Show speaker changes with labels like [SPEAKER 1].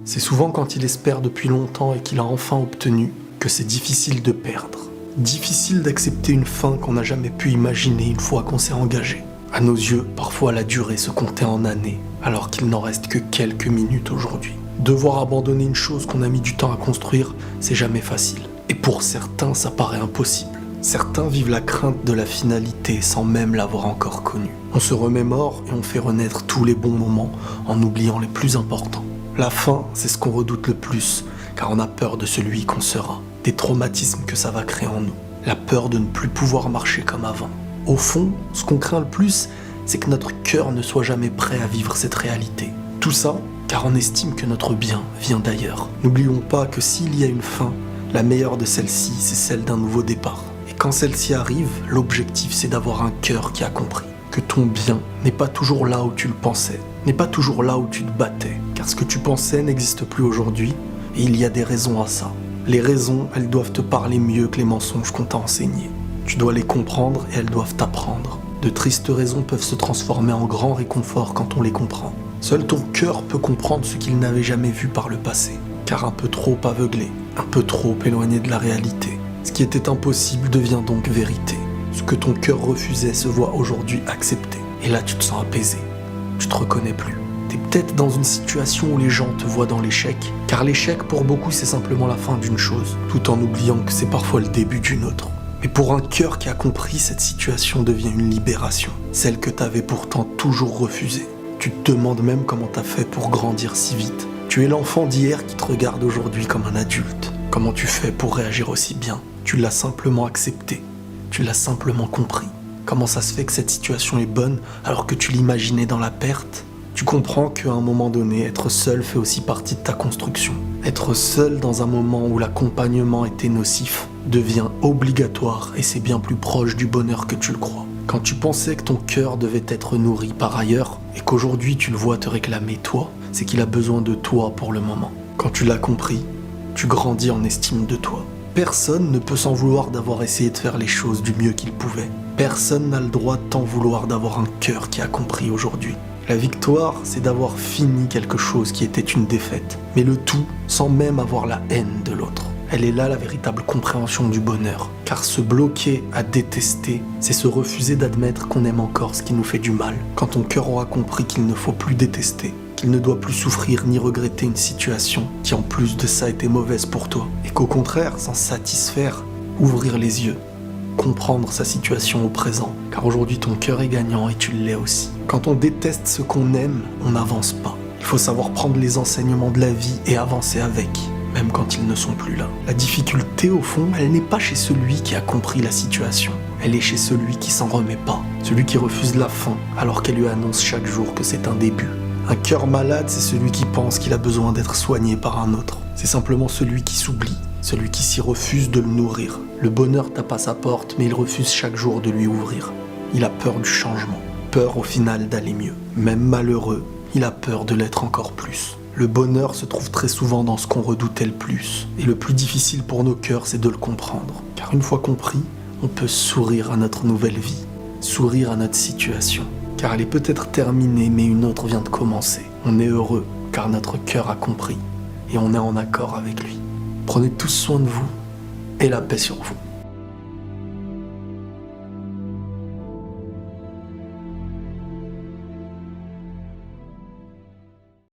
[SPEAKER 1] C'est souvent quand il espère depuis longtemps et qu'il a enfin obtenu que c'est difficile de perdre. Difficile d'accepter une fin qu'on n'a jamais pu imaginer une fois qu'on s'est engagé. À nos yeux, parfois la durée se comptait en années, alors qu'il n'en reste que quelques minutes aujourd'hui. Devoir abandonner une chose qu'on a mis du temps à construire, c'est jamais facile. Et pour certains, ça paraît impossible. Certains vivent la crainte de la finalité sans même l'avoir encore connue. On se remémore et on fait renaître tous les bons moments en oubliant les plus importants. La fin, c'est ce qu'on redoute le plus, car on a peur de celui qu'on sera, des traumatismes que ça va créer en nous, la peur de ne plus pouvoir marcher comme avant. Au fond, ce qu'on craint le plus, c'est que notre cœur ne soit jamais prêt à vivre cette réalité. Tout ça, car on estime que notre bien vient d'ailleurs. N'oublions pas que s'il y a une fin, la meilleure de celle-ci, c'est celle d'un nouveau départ. Et quand celle-ci arrive, l'objectif c'est d'avoir un cœur qui a compris que ton bien n'est pas toujours là où tu le pensais, n'est pas toujours là où tu te battais, car ce que tu pensais n'existe plus aujourd'hui, et il y a des raisons à ça. Les raisons, elles doivent te parler mieux que les mensonges qu'on t'a enseignés. Tu dois les comprendre et elles doivent t'apprendre. De tristes raisons peuvent se transformer en grand réconfort quand on les comprend. Seul ton cœur peut comprendre ce qu'il n'avait jamais vu par le passé, car un peu trop aveuglé, un peu trop éloigné de la réalité. Ce qui était impossible devient donc vérité. Ce que ton cœur refusait se voit aujourd'hui accepté. Et là, tu te sens apaisé. Tu te reconnais plus. T'es peut-être dans une situation où les gens te voient dans l'échec, car l'échec pour beaucoup c'est simplement la fin d'une chose, tout en oubliant que c'est parfois le début d'une autre. Mais pour un cœur qui a compris, cette situation devient une libération, celle que t'avais pourtant toujours refusée. Tu te demandes même comment t'as fait pour grandir si vite. Tu es l'enfant d'hier qui te regarde aujourd'hui comme un adulte. Comment tu fais pour réagir aussi bien? Tu l'as simplement accepté, tu l'as simplement compris. Comment ça se fait que cette situation est bonne alors que tu l'imaginais dans la perte? Tu comprends qu'à un moment donné, être seul fait aussi partie de ta construction. Être seul dans un moment où l'accompagnement était nocif devient obligatoire et c'est bien plus proche du bonheur que tu le crois. Quand tu pensais que ton cœur devait être nourri par ailleurs et qu'aujourd'hui tu le vois te réclamer toi, c'est qu'il a besoin de toi pour le moment. Quand tu l'as compris, tu grandis en estime de toi. Personne ne peut s'en vouloir d'avoir essayé de faire les choses du mieux qu'il pouvait. Personne n'a le droit de t'en vouloir d'avoir un cœur qui a compris aujourd'hui. La victoire, c'est d'avoir fini quelque chose qui était une défaite, mais le tout sans même avoir la haine de l'autre. Elle est là la véritable compréhension du bonheur, car se bloquer à détester, c'est se refuser d'admettre qu'on aime encore ce qui nous fait du mal. Quand ton cœur aura compris qu'il ne faut plus détester, qu'il ne doit plus souffrir ni regretter une situation qui en plus de ça était mauvaise pour toi, et qu'au contraire, s'en satisfaire, ouvrir les yeux, comprendre sa situation au présent, car aujourd'hui ton cœur est gagnant et tu l'es aussi. Quand on déteste ce qu'on aime, on n'avance pas. Il faut savoir prendre les enseignements de la vie et avancer avec, même quand ils ne sont plus là. La difficulté au fond, elle n'est pas chez celui qui a compris la situation, elle est chez celui qui s'en remet pas, celui qui refuse la fin alors qu'elle lui annonce chaque jour que c'est un début. Un cœur malade, c'est celui qui pense qu'il a besoin d'être soigné par un autre. C'est simplement celui qui s'oublie, celui qui s'y refuse de le nourrir. Le bonheur tape à sa porte, mais il refuse chaque jour de lui ouvrir. Il a peur du changement, peur au final d'aller mieux. Même malheureux, il a peur de l'être encore plus. Le bonheur se trouve très souvent dans ce qu'on redoutait le plus. Et le plus difficile pour nos cœurs, c'est de le comprendre. Car une fois compris, on peut sourire à notre nouvelle vie, sourire à notre situation. Car elle est peut-être terminée, mais une autre vient de commencer. On est heureux, car notre cœur a compris. Et on est en accord avec lui. Prenez tous soin de vous, et la paix sur vous.